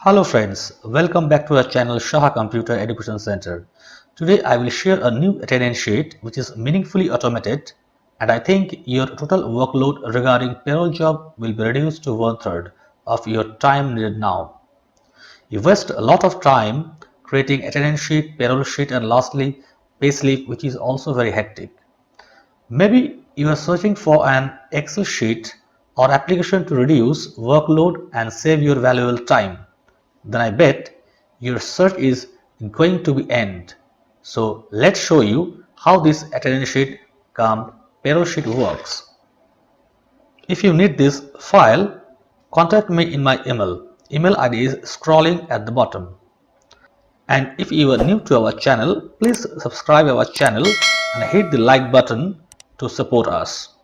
Hello friends, welcome back to our channel Saha Computer Education Center. Today I will share a new attendance sheet which is meaningfully automated, and I think your total workload regarding payroll job will be reduced to 1/3 of your time needed now. You waste a lot of time creating attendance sheet, payroll sheet, and lastly payslip, which is also very hectic. Maybe you are searching for an Excel sheet or application to reduce workload and save your valuable time. Then I bet your search is going to be end. So let's show you how this attendance sheet cum payroll sheet works. If you need this file, contact me in my email. Email ID is scrolling at the bottom. And if you are new to our channel, please subscribe our channel and hit the like button to support us.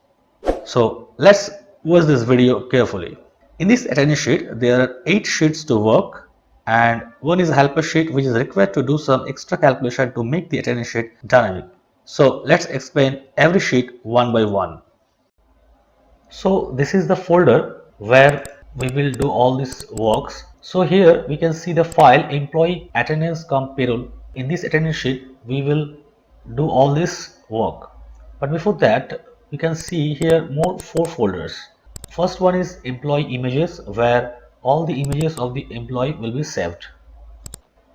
So let's watch this video carefully. In this attendance sheet, there are 8 sheets to work, and one is a helper sheet which is required to do some extra calculation to make the attendance sheet dynamic. So let's explain every sheet one by one. So this is the folder where we will do all these works. So here we can see the file employee attendance cum payroll. In this attendance sheet we will do all this work. But before that, we can see here more 4 folders. First one is employee images, where all the images of the employee will be saved.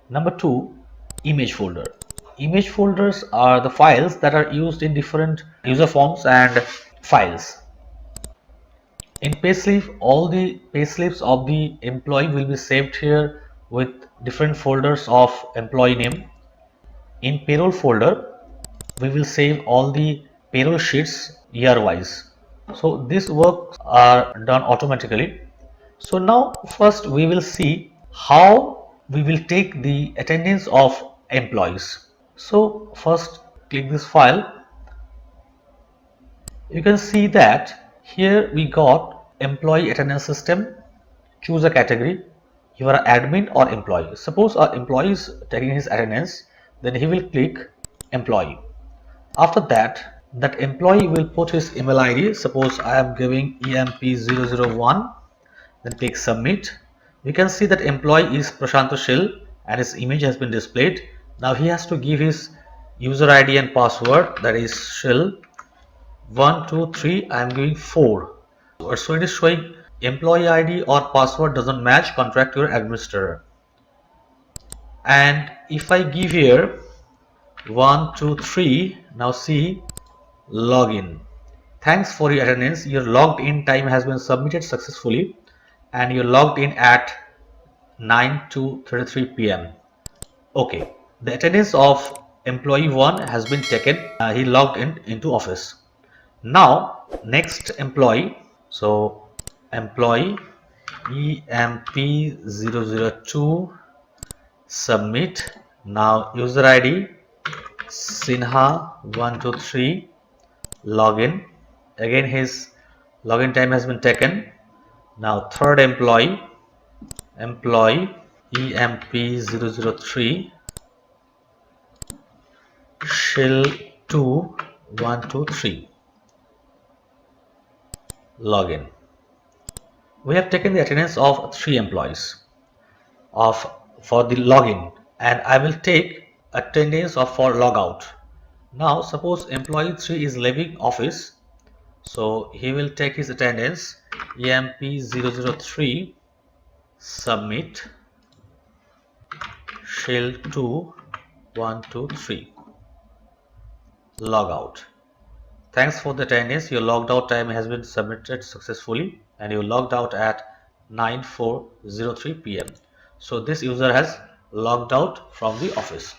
Number 2, image folder. Image folders are the files that are used in different user forms and files. In payslip, all the payslips of the employee will be saved here with different folders of employee name. In payroll folder, we will save all the payroll sheets year wise. So these works are done automatically. So now first we will see how we will take the attendance of employees. So first click this file. You can see that here we got employee attendance system. Choose a category. You are admin or employee. Suppose our employee is taking his attendance, then he will click employee. After that, that employee will put his email ID. Suppose I am giving EMP001, then click submit. We can see that employee is Prashant Shill and his image has been displayed. Now he has to give his user ID and password, that is Shill 123. I am giving 4. So it is showing employee ID or password doesn't match, contact your administrator. And if I give here 123, now see login. Thanks for your attendance. Your logged in time has been submitted successfully and you logged in at 9:33 p.m. Okay, the attendance of employee 1 has been taken. He logged in into office. Now next employee. So employee EMP002, submit. Now user ID Sinha123, login. Again his login time has been taken. Now third employee EMP003, Shill2123, login. We have taken the attendance of 3 employees for the login, and I will take attendance for logout. Now suppose employee 3 is leaving office, so he will take his attendance EMP003, submit, Shill2123, logout. Thanks for the attendance. Your logged out time has been submitted successfully and you logged out at 9:03 p.m. So this user has logged out from the office.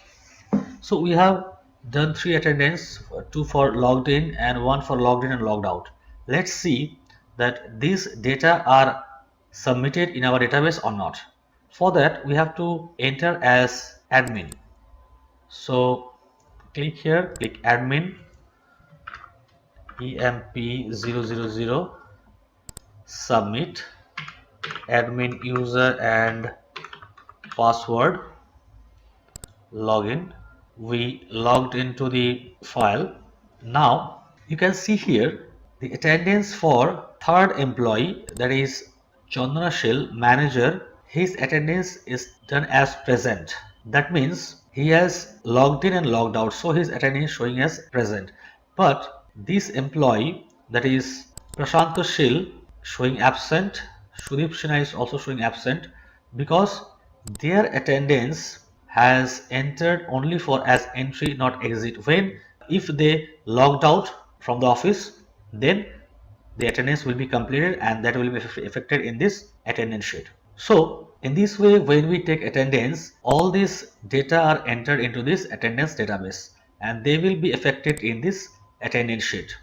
So we have done 3 attendance, 2 for logged in and 1 for logged in and logged out. Let's see that these data are submitted in our database or not. For that we have to enter as admin. So click here, click admin, EMP000, submit, admin user and password, login. We logged into the file. Now you can see here the attendance for third employee, that is Chandana Shill, manager. his attendance is done as present. That means he has logged in and logged out, so his attendance is showing as present. But this employee, that is Prashant Shil, showing absent, Sudeep Sinha is also showing absent, because their attendance has entered only for as entry not exit. When if they logged out from the office, then the attendance will be completed and that will be affected in this attendance sheet. So in this way, when we take attendance, all these data are entered into this attendance database and they will be affected in this attendance sheet.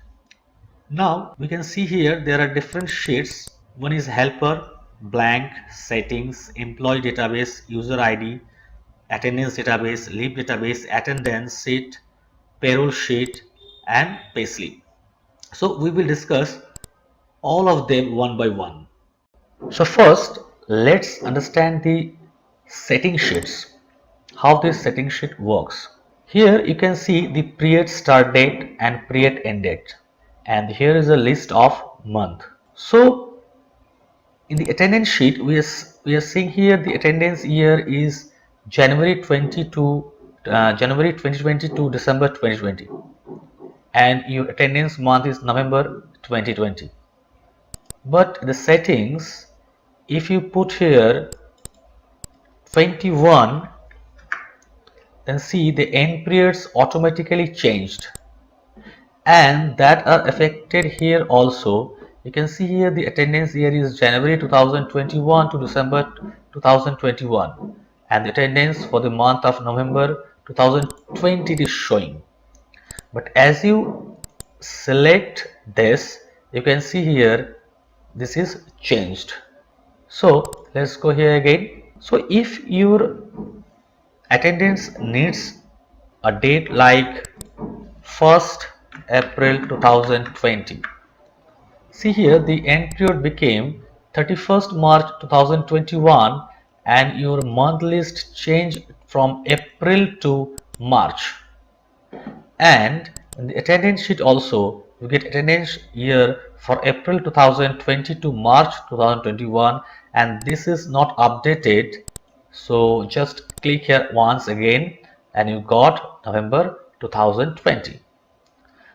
Now we can see here there are different sheets. One is helper, blank, settings, employee database, user ID, attendance database, leave database, attendance sheet, payroll sheet, and payslip. So we will discuss all of them one by one. So first, let's understand the setting sheets, how this setting sheet works. Here you can see the period start date and period end date, and here is a list of month. So in the attendance sheet, we are seeing here the attendance year is January 22, January 2020 to December 2020, and your attendance month is November 2020. But the settings, if you put here 21, then see the end periods automatically changed and that are affected here also. You can see here the attendance year is January 2021 to December 2021 and the attendance for the month of November 2020 is showing. But as you select this, you can see here this is changed. So let's go here again. So if your attendance needs a date like 1st April 2020, see here the end period became 31st March 2021 and your month list changed from April to March. And in the attendance sheet also you get attendance year for April 2020 to March 2021 and this is not updated. So just click here once again and you got November 2020.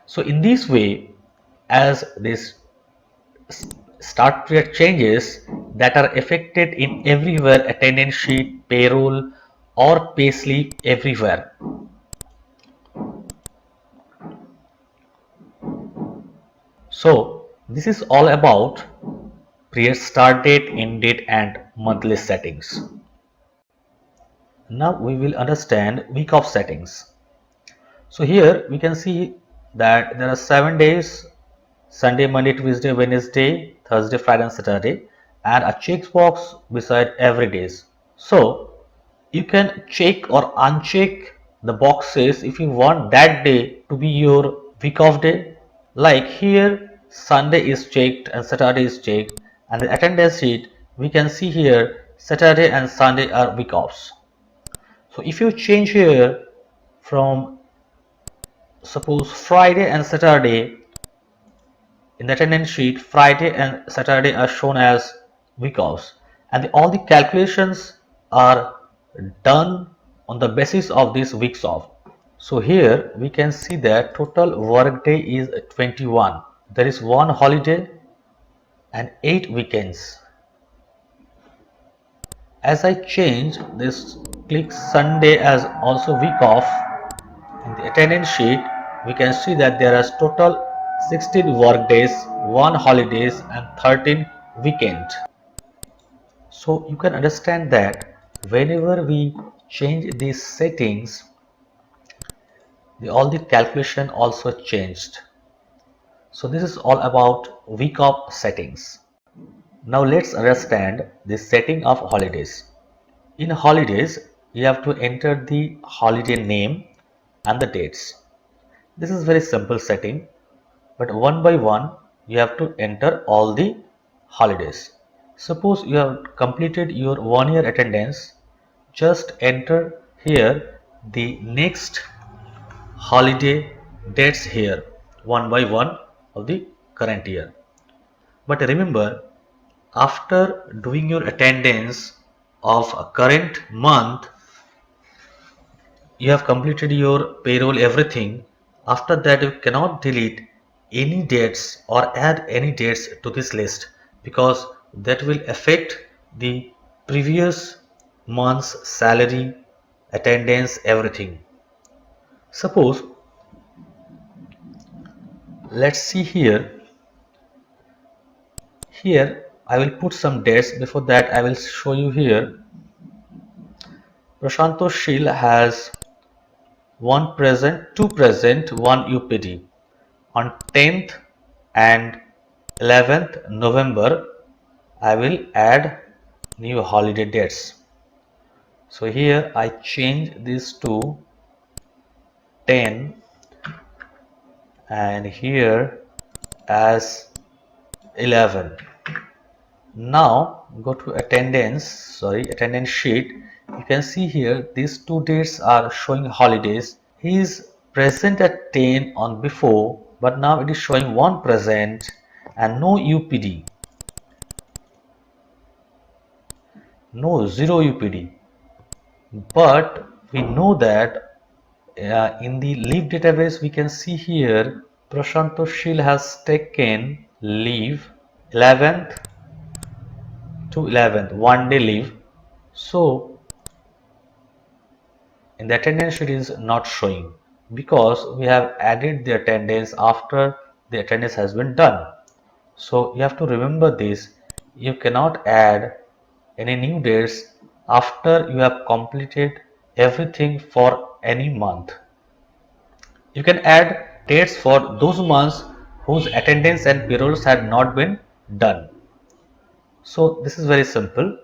So in this way, as this start period changes that are affected in everywhere, attendance sheet, payroll or payslip everywhere. So this is all about period start date, end date and monthly settings. Now we will understand week of settings. So here we can see that there are 7 days: Sunday, Monday, Tuesday, Wednesday, Thursday, Friday and Saturday, and a checkbox beside every days. So you can check or uncheck the boxes if you want that day to be your week off day. Like here Sunday is checked and Saturday is checked, and the attendance sheet we can see here Saturday and Sunday are week offs. So if you change here from suppose Friday and Saturday, in the attendance sheet Friday and Saturday are shown as week offs and all the calculations are done on the basis of these weeks off. So here we can see that total work day is 21. There is one holiday and 8 weekends. As I change this, click Sunday as also week off, in the attendance sheet we can see that there are total 16 work days, 1 holidays and 13 weekend. So you can understand that whenever we change these settings, all the calculation also changed. So this is all about week of settings. Now let's understand the setting of holidays. In holidays, you have to enter the holiday name and the dates. This is very simple setting, but one by one you have to enter all the holidays. Suppose you have completed your 1 year attendance, just enter here the next holiday dates here one by one of the current year. But remember, after doing your attendance of a current month, you have completed your payroll everything. After that, you cannot delete any dates or add any dates to this list, because that will affect the previous month's salary, attendance, everything. Suppose, let's see here. Here I will put some dates. Before that, I will show you here. Prashanto Shil has one present, two present, one UPD. On 10th and 11th November, I will add new holiday dates. So here I change this to 10 and here as 11. Now go to attendance sheet. You can see here these two dates are showing holidays. He is present at 10 on before, but now it is showing one present and no UPD, no zero UPD. But we know that in the leave database we can see here Prashanto Shil has taken leave 11th to 11th, 1 day leave. So in the attendance sheet is not showing because we have added the attendance after the attendance has been done. So you have to remember this. You cannot add any new dates after you have completed everything for any month. You can add dates for those months whose attendance and payrolls had not been done. So this is very simple,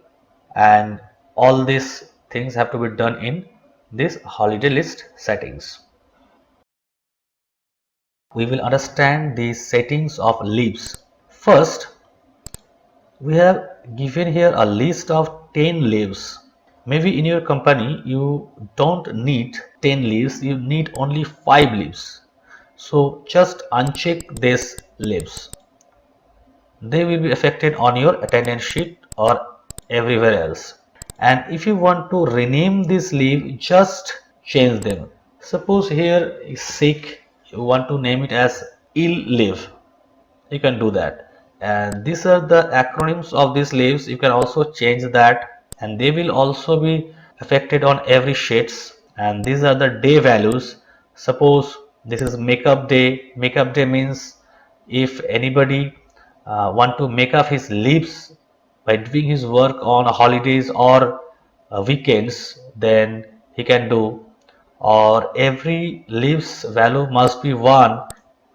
and all these things have to be done in this holiday list settings. We will understand the settings of leaves. First, we have given here a list of 10 leaves. Maybe in your company you don't need 10 leaves, you need only 5 leaves. So just uncheck these leaves. They will be affected on your attendance sheet or everywhere else. And if you want to rename this leave, just change them. Suppose here is sick, you want to name it as ill leave. You can do that. And these are the acronyms of these leaves. You can also change that, and they will also be affected on every sheets. And these are the day values. Suppose this is makeup day. Makeup day means if anybody want to make up his leaves by doing his work on holidays or weekends, then he can do. Or every leaves value must be 1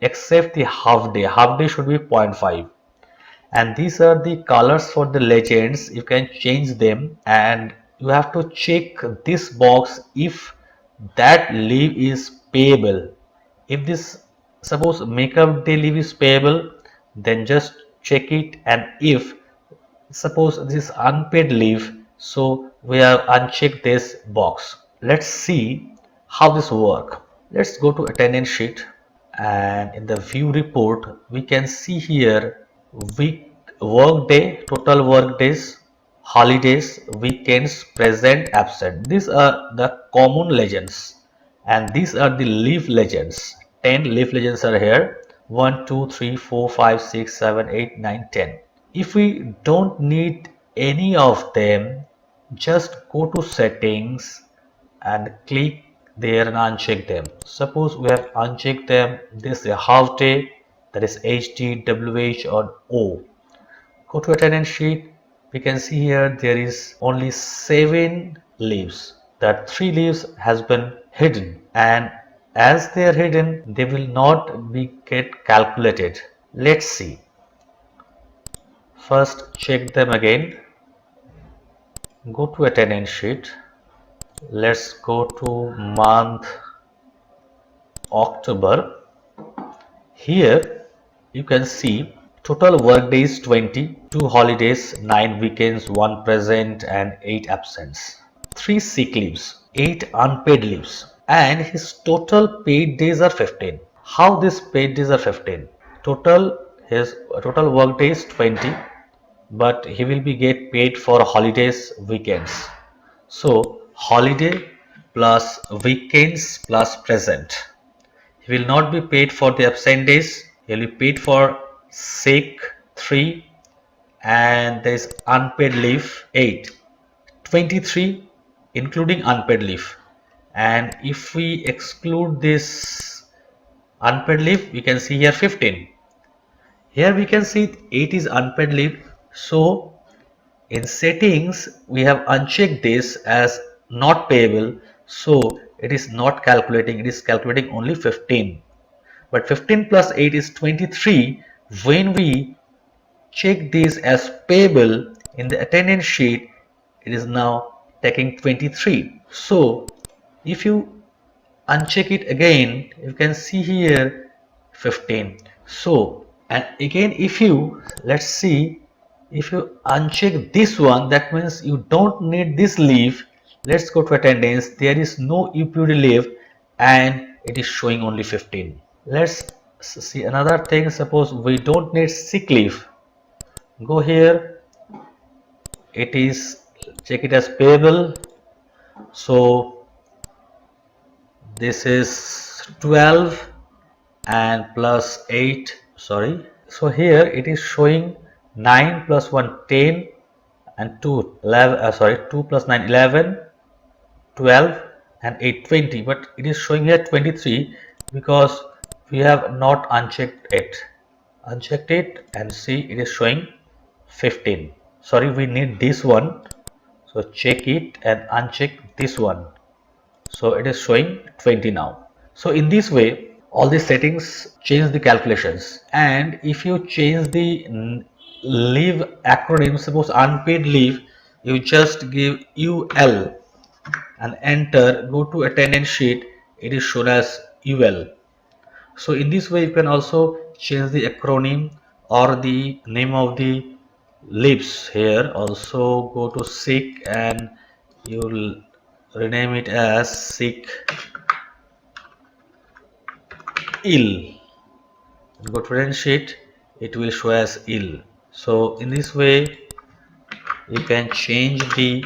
except the half day. Half day should be 0.5. And these are the colors for the legends. You can change them, and you have to check this box if that leave is payable. If this, suppose makeup day leave is payable, then just check it. And if suppose this unpaid leave, so we have unchecked this box. Let's see how this work. Let's go to attendance sheet, and in the view report we can see here week, work day, total work days, holidays, weekends, present, absent. These are the common legends, and these are the leave legends. 10 leave legends are here. 1 2 3 4 5 6 7 8 9 10. If we don't need any of them, just go to settings and click there and uncheck them. Suppose we have unchecked them, this is a half day, that is HD, WH or O. Go to attendance sheet, we can see here there is only 7 leaves. That 3 leaves has been hidden, and as they are hidden, they will not be get calculated. Let's see. First check them again. Go to attendance sheet. Let's go to month October. Here you can see total work days 20, 2 holidays, 9 weekends, 1 present and 8 absence, 3 sick leaves, 8 unpaid leaves, and his total paid days are 15. How these paid days are 15? His total work days 20, but he will be get paid for holidays, weekends. So holiday plus weekends plus present. He will not be paid for the absent days. He will be paid for sick 3, and there is unpaid leave 8. 23 including unpaid leave. And if we exclude this unpaid leave, we can see here 15. Here we can see 8 is unpaid leave. So in settings, we have unchecked this as not payable. So it is not calculating, it is calculating only 15. But 15 plus 8 is 23. When we check this as payable in the attendance sheet, it is now taking 23. So if you uncheck it again, you can see here 15. So, and again, if you, let's see, if you uncheck this one, that means you don't need this leave. Let's go to attendance. There is no UPD leave and it is showing only 15. Let's see another thing. Suppose we don't need sick leave. Go here, it is, check it as payable. So this is 12 and plus 8, sorry. So here it is showing 9 plus 1 10 and 2 11, 2 plus 9 11, 12 and 8 20, but it is showing here 23 because we have not unchecked it. Unchecked it and see it is showing 15. Sorry, we need this one. So check it and uncheck this one. So it is showing 20 now. So in this way, all the settings change the calculations. And if you change the leave acronym, suppose unpaid leave, you just give UL and enter, go to attendance sheet, it is shown as UL. So in this way, you can also change the acronym or the name of the leaves. Here also go to sick and you will rename it as sick ill. Go to attendance sheet, it will show as ill. So in this way, you can change the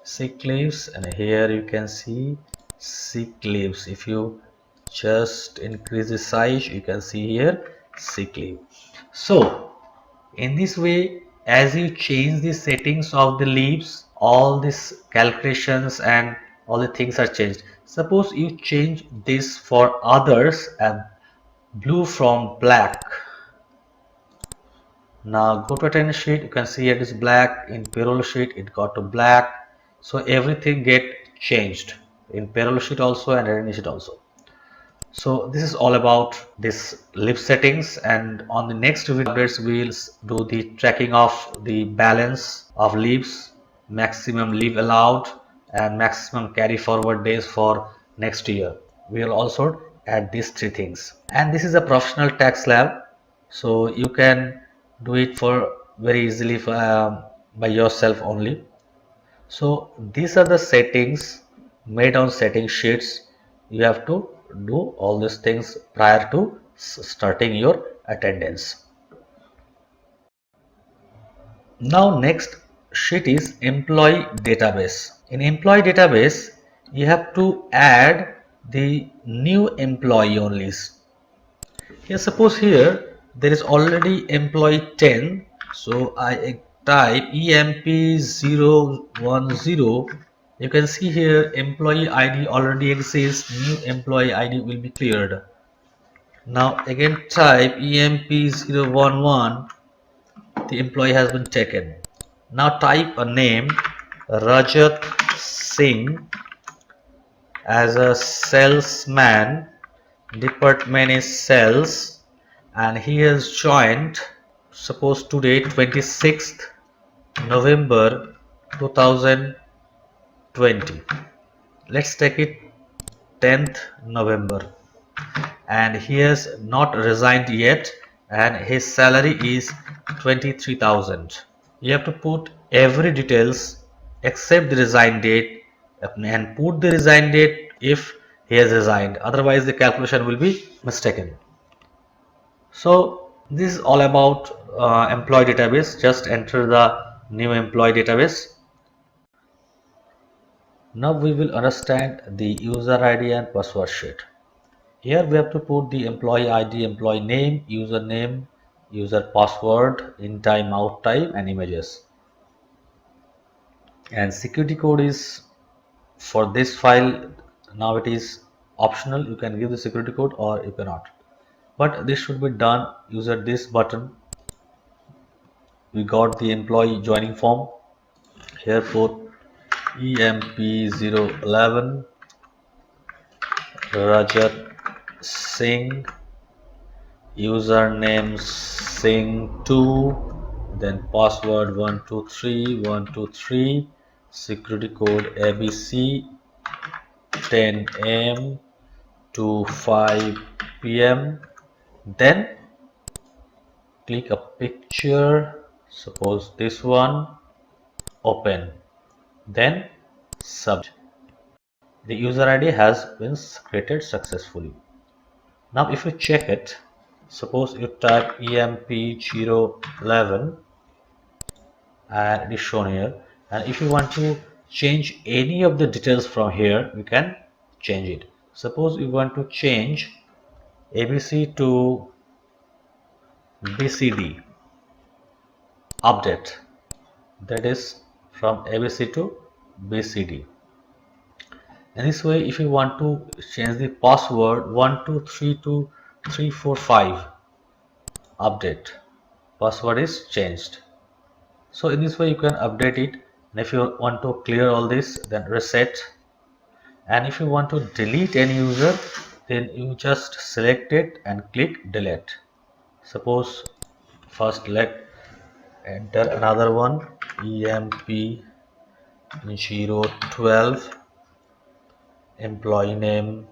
sick leaves, and here you can see sick leaves. If you just increase the size, you can see here sick leave. So in this way, as you change the settings of the leaves, all these calculations and all the things are changed. Suppose you change this for others and blue from black. Now go to attendance sheet, you can see it is black. In payroll sheet it got to black. So everything get changed in payroll sheet also and attendance sheet also. So this is all about this leave settings, and on the next video updates we will do the tracking of the balance of leaves, maximum leave allowed and maximum carry forward days for next year. We will also add these three things. And this is a professional tax lab, so you can do it for very easily by yourself only. So these are the settings made on setting sheets. You have to do all these things prior to starting your attendance. Now next sheet is employee database. In employee database, you have to add the new employee only. Here suppose here there is already employee 10, so I type EMP010. You can see here employee ID already exists, new employee ID will be cleared. Now again type EMP011, the employee has been taken. Now type a name Rajat Singh as a salesman, department is sales, and he has joined, suppose today 26th November 2020. Let's take it 10th November, and he has not resigned yet, and his salary is 23,000. You have to put every details except the resign date and put the resign date if he has resigned, otherwise the calculation will be mistaken. So this is all about employee database, just enter the new employee database. Now we will understand the user ID and password sheet. Here we have to put the employee ID, employee name, username, user password, in time, out time, and images. And security code is for this file. Now it is optional. You can give the security code or you cannot. But this should be done using this button. We got the employee joining form. Here for EMP011 Rajat Singh, username Singh2, then password 123 security code ABC 10 am to 5 pm. Then click a picture, suppose this one, open, then submit. The user ID has been created successfully. Now if you check it, suppose you type EMP011 and it is shown here, and if you want to change any of the details from here, you can change it. Suppose you want to change ABC to BCD, update, that is from ABC to BCD. And this way, if you want to change the password 1232 update, password is changed. So in this way you can update it, and if you want to clear all this, then reset. And if you want to delete any user, then you just select it and click delete. Suppose first let enter another one, EMP012, employee name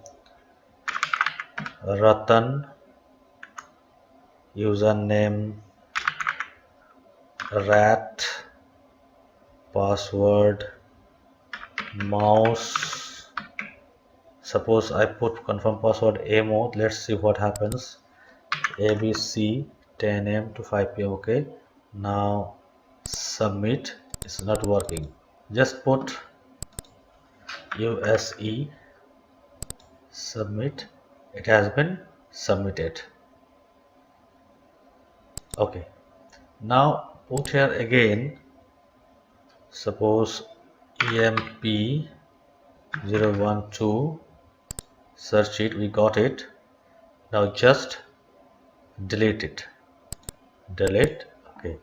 Ratan, username rat, password mouse. Suppose I put confirm password AMO. Let's see what happens. ABC 10 am to 5 pm. Okay, now submit. It's not working. Just put USE, submit. It has been submitted. Okay, now put here again, suppose EMP012, search it, we got it. Now just delete it, delete. Okay,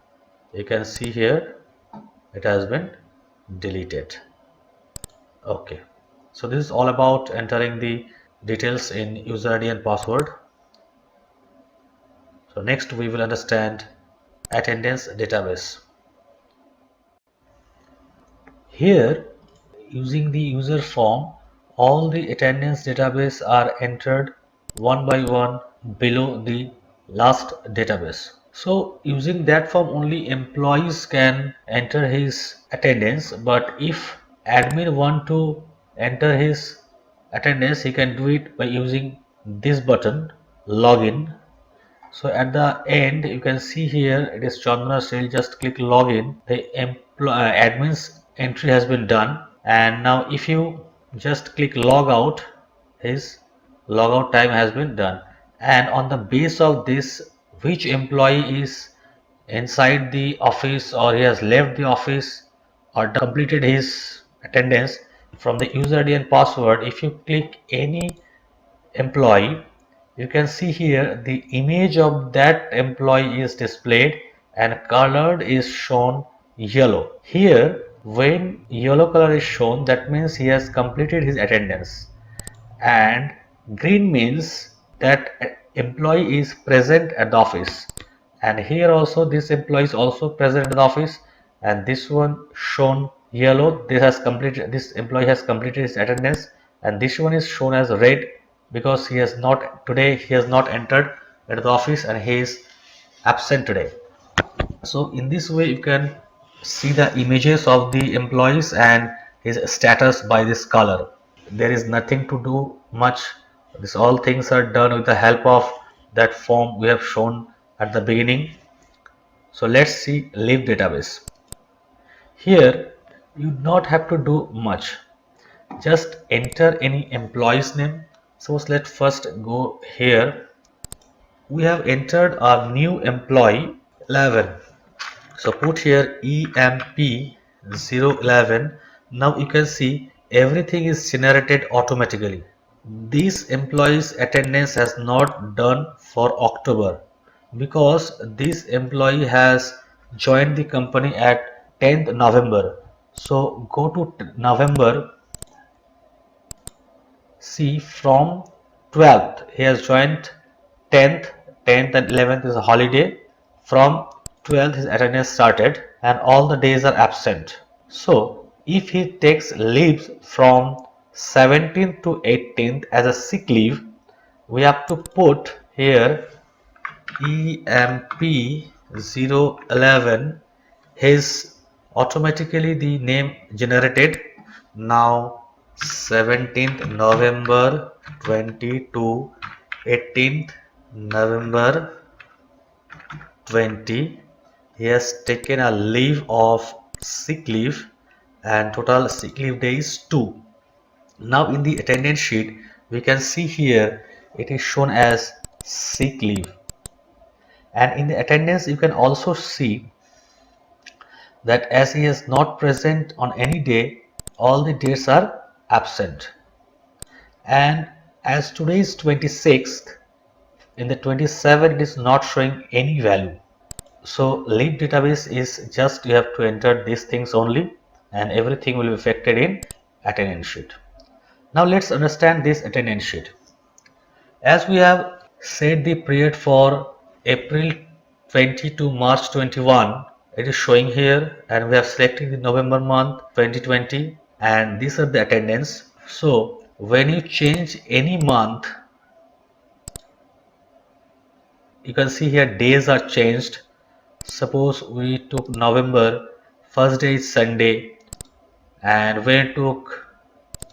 you can see here it has been deleted. Okay, so this is all about entering the details in user ID and password. So next we will understand attendance database. Here, using the user form, all the attendance database are entered one by one below the last database. So using that form, only employees can enter his attendance, but if admin want to enter his attendance, he can do it by using this button, login. So at the end, you can see here it is Chandra still, just click login. The admin's entry has been done, and now if you just click log out, his logout time has been done. And on the base of this, which employee is inside the office or he has left the office or completed his attendance, from the user ID and password, if you click any employee, you can see here the image of that employee is displayed and colored is shown yellow. Here when yellow color is shown, that means he has completed his attendance, and green means that employee is present at the office. And here also this employee is also present at the office, and this one shown yellow, this employee has completed his attendance, and this one is shown as red because he has not entered at the office and he is absent today. So in this way you can see the images of the employees and his status by this color. There is nothing to do much. This all things are done with the help of that form we have shown at the beginning. So let's see leave database. Here you do not have to do much. Just enter any employee's name. Suppose let's first go here. We have entered our new employee 11. So put here EMP011. Now you can see everything is generated automatically. This employee's attendance has not done for October because this employee has joined the company at 10th November. So go to November. See, from 12th he has joined 10th. 10th and 11th is a holiday. From 12th his attendance started and all the days are absent. So if he takes leaves from 17th to 18th as a sick leave, we have to put here EMP011. His automatically the name generated. Now 17th November 22, 18th November 20. He has taken a leave of sick leave and total sick leave days 2. Now in the attendance sheet we can see here it is shown as sick leave, and in the attendance you can also see that as he is not present on any day, all the days are absent. And as today is 26th, in the 27th it is not showing any value. So leave database is just you have to enter these things only and everything will be affected in attendance sheet. Now let's understand this attendance sheet. As we have set the period for April 20 to March 21, it is showing here, and we have selected the November month 2020, and these are the attendance. So when you change any month, you can see here days are changed. Suppose we took November, first day is Sunday, and when we took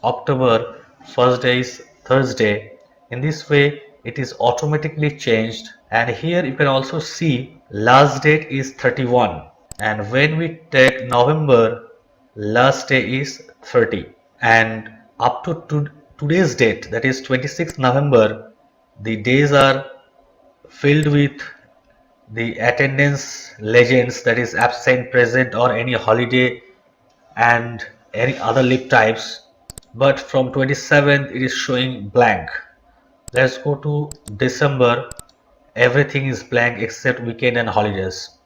October, first day is Thursday. In this way it is automatically changed, and here you can also see last date is 31, and when we take November, last day is 30, and up to today's date, that is 26th November, the days are filled with the attendance legends, that is absent, present, or any holiday and any other leave types. But from 27th it is showing blank. Let's go to December. Everything is blank except weekend and holidays.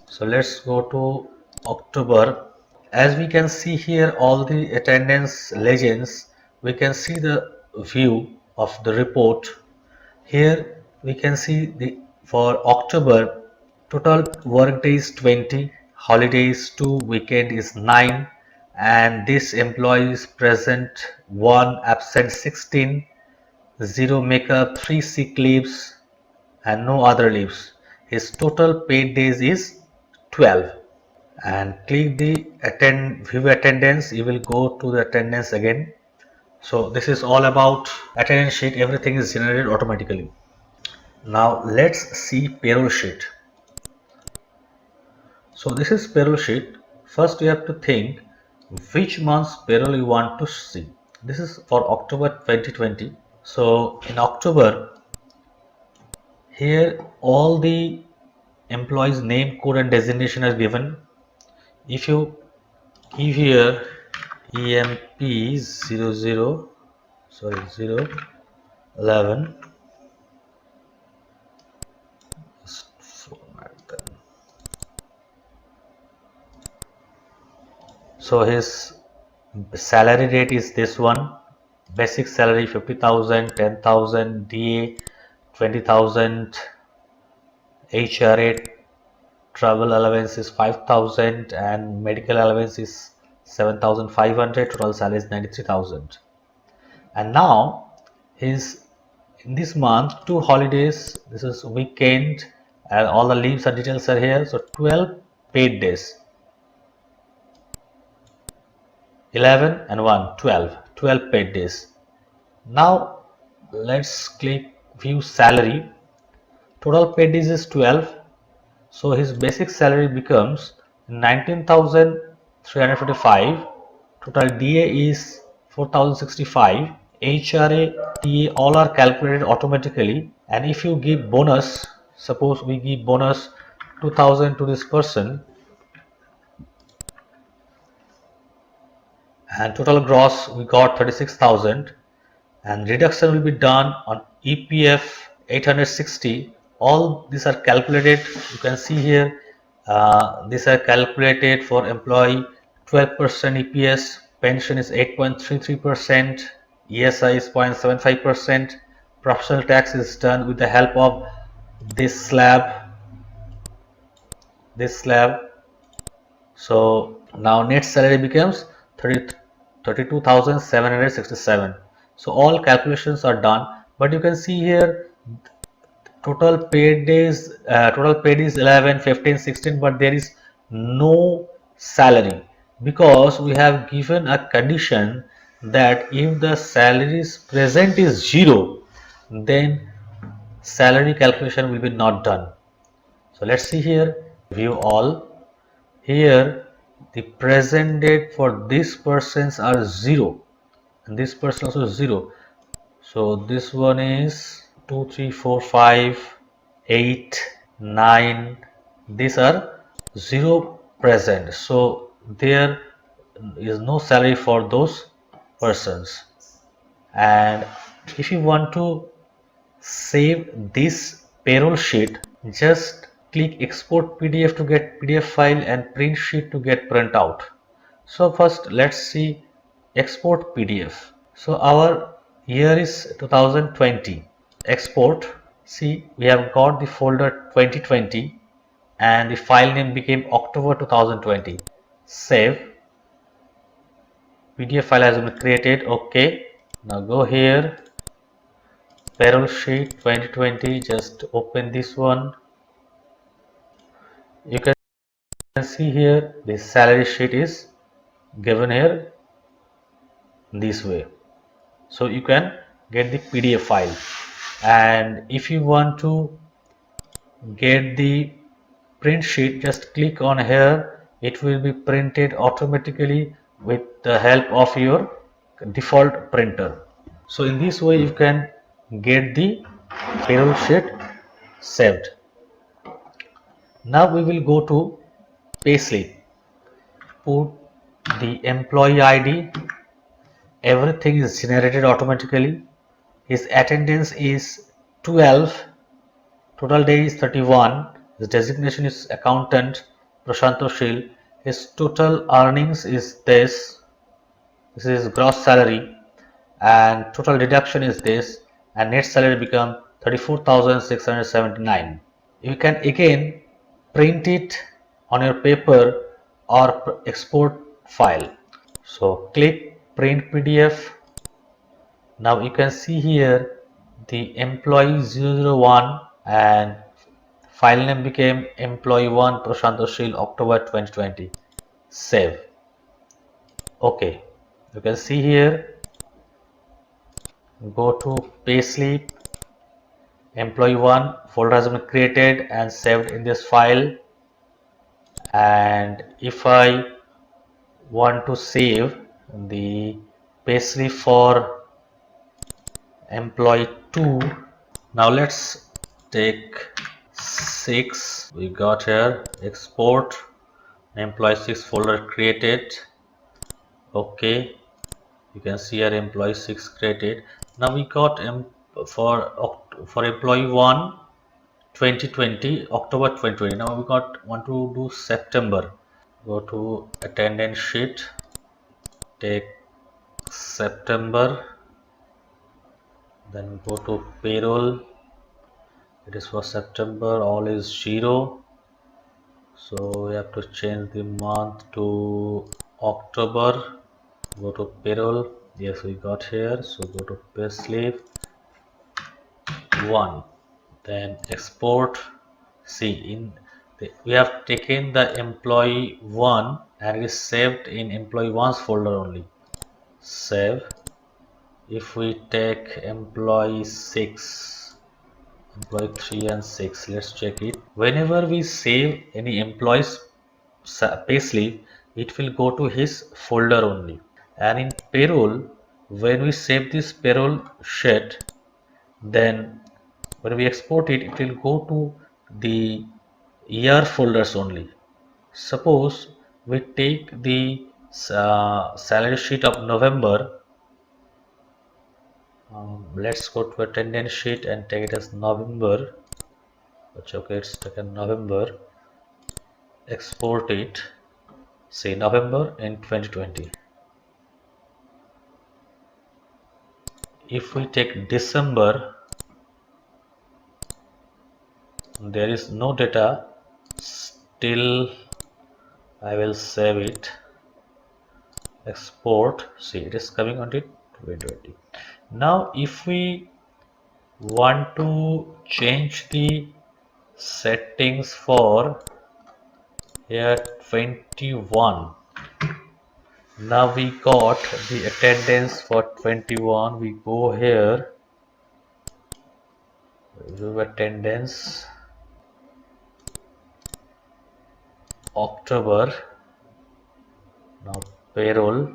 So let's go to October. As we can see here all the attendance legends, we can see the view of the report. Here we can see the for October total work days 20, holidays 2, weekend is 9, and this employee is present 1, absent 16, 0 makeup, 3 sick leaves and no other leaves. His total paid days is 12. And click the view attendance, you will go to the attendance again. So this is all about attendance sheet. Everything is generated automatically. Now let's see payroll sheet. So this is payroll sheet. First you have to think which month's payroll you want to see. This is for October 2020. So in October, here all the employees name, code and designation are given. If you give here EMP00 011, so his salary rate is this one. Basic salary 50,000, 10,000, DA 20,000, HRA travel allowance is 5,000 and medical allowance is 7,500. Total salary is 93,000. And now his in this month 2 holidays. This is weekend and all the leaves and details are here. So 12 paid days. 11 and 1, 12 paid days. Now let's click view salary. Total paid days is 12. So his basic salary becomes 19,345. Total DA is 4,065. HRA, TA all are calculated automatically. And if you give bonus, suppose we give bonus 2,000 to this person, and total gross we got 36,000, and reduction will be done on EPF 860. All these are calculated. You can see here, these are calculated for employee. 12% EPS, pension is 8.33%, ESI is 0.75%, professional tax is done with the help of this slab. So now net salary becomes 32,767. So all calculations are done, but you can see here total paid is 11, 15, 16, but there is no salary, because we have given a condition that if the salary is present is 0, then salary calculation will be not done. So let's see here, view all. Here the present date for these persons are 0, and this person also is 0. So this one is 2, 3, 4, 5, 8, 9. These are 0 present. So there is no salary for those persons. And if you want to save this payroll sheet, just click export PDF to get PDF file and print sheet to get printout. So first let's see export PDF. So our year is 2020. Export. See, we have got the folder 2020 and the file name became October 2020. Save. PDF file has been created. Okay. Now go here. Payroll sheet 2020. Just open this one. You can see here the salary sheet is given here this way. So you can get the PDF file, and if you want to get the print sheet, just click on here. It will be printed automatically with the help of your default printer. So in this way you can get the payroll sheet saved. Now we will go to payslip. Put the employee ID. Everything is generated automatically. His attendance is 12. Total day is 31. His designation is accountant Prashanto Shil. His total earnings is this. This is gross salary, and total deduction is this, and net salary become 34,679. You can again print it on your paper or export file. So click print PDF. Now you can see here the employee 001 and file name became employee 1 Prashanto Shil October 2020. Save. Okay, you can see here, go to payslip, employee 1 folder has been created and saved in this file. And if I want to save the payslip for employee 2, now let's take 6. We got here export, employee 6 folder created. Okay, you can see here employee 6 created. Now we got for employee 1 2020 October 2020. Now we want to do September. Go to attendance sheet, take September, then go to payroll. It is for September, all is 0, so we have to change the month to October. Go to payroll. Yes, we got here. So go to payslip 1, then export. See, we have taken the employee 1 and it is saved in employee 1's folder only. Save. If we take employee 6, employee 3 and 6. Let's check it. Whenever we save any employee's payslip, it will go to his folder only. And in payroll, when we save this payroll sheet, then when we export it, it will go to the year folders only. Suppose we take the salary sheet of November. Let's go to attendance sheet and take it as November. Okay, it's taken November. Export it. Say November in 2020. If we take December, there is no data. Still, I will save it. Export. See, it is coming on it 2020. Now, if we want to change the settings for here 21, now we got the attendance for 21. We go here, view attendance, October. Now payroll,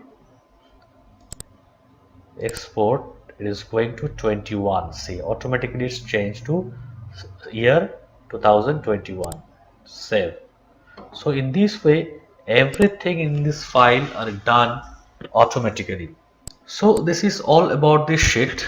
export, it is going to 21. See, automatically it's changed to year 2021. Save. So in this way, everything in this file are done automatically. So this is all about this sheet.